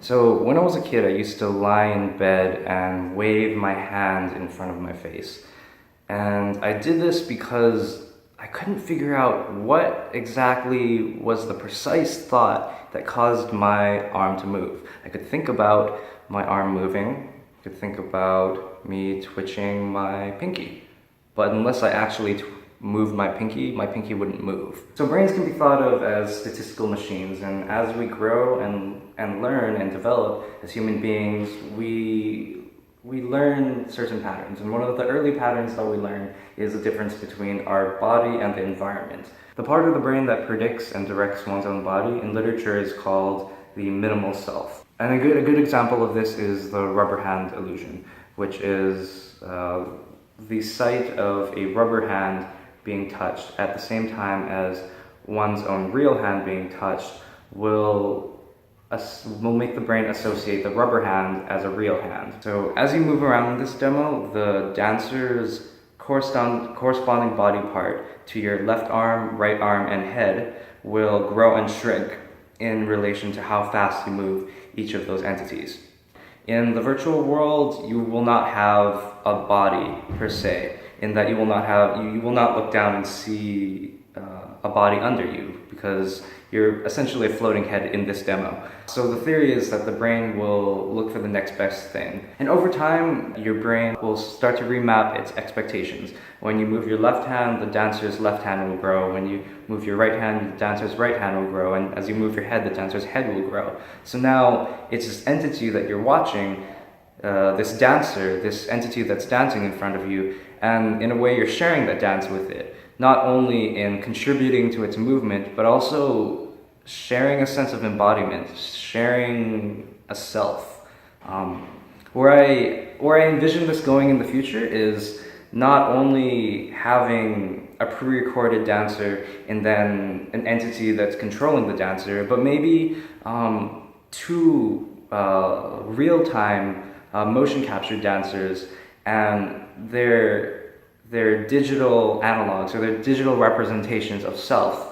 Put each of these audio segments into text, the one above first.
So when I was a kid, I used to lie in bed and wave my hand in front of my face. And I did this because I couldn't figure out what exactly was the precise thought that caused my arm to move. I could think about my arm moving, I could think about me twitching my pinky. But unless I actually moved my pinky wouldn't move. So brains can be thought of as statistical machines, and as we grow and learn and develop as human beings, we learn certain patterns. And one of the early patterns that we learn is the difference between our body and the environment. The part of the brain that predicts and directs one's own body in literature is called the minimal self. And a good example of this is the rubber hand illusion, which is the sight of a rubber hand being touched at the same time as one's own real hand being touched will make the brain associate the rubber hand as a real hand. So as you move around in this demo, the dancer's corresponding body part to your left arm, right arm, and head will grow and shrink in relation to how fast you move each of those entities. In the virtual world, you will not have a body per se, in that you will not look down and see a body under you, because you're essentially a floating head in this demo. So the theory is that the brain will look for the next best thing. And over time, your brain will start to remap its expectations. When you move your left hand, the dancer's left hand will grow. When you move your right hand, the dancer's right hand will grow. And as you move your head, the dancer's head will grow. So now it's this entity that you're watching, this dancer, this entity that's dancing in front of you, and in a way you're sharing that dance with it. Not only in contributing to its movement, but also sharing a sense of embodiment, sharing a self. Where I envision this going in the future is not only having a pre-recorded dancer and then an entity that's controlling the dancer, but maybe two real-time motion captured dancers and their digital analogs or their digital representations of self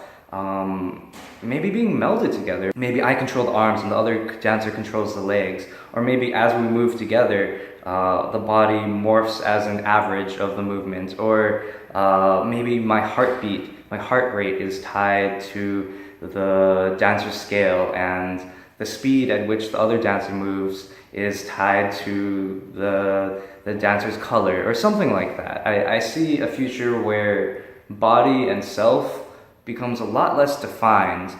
maybe being melded together. Maybe I control the arms and the other dancer controls the legs, or maybe as we move together the body morphs as an average of the movement, or maybe my heart rate is tied to the dancer's scale, and the speed at which the other dancer moves is tied to the dancer's color, or something like that. I see a future where body and self becomes a lot less defined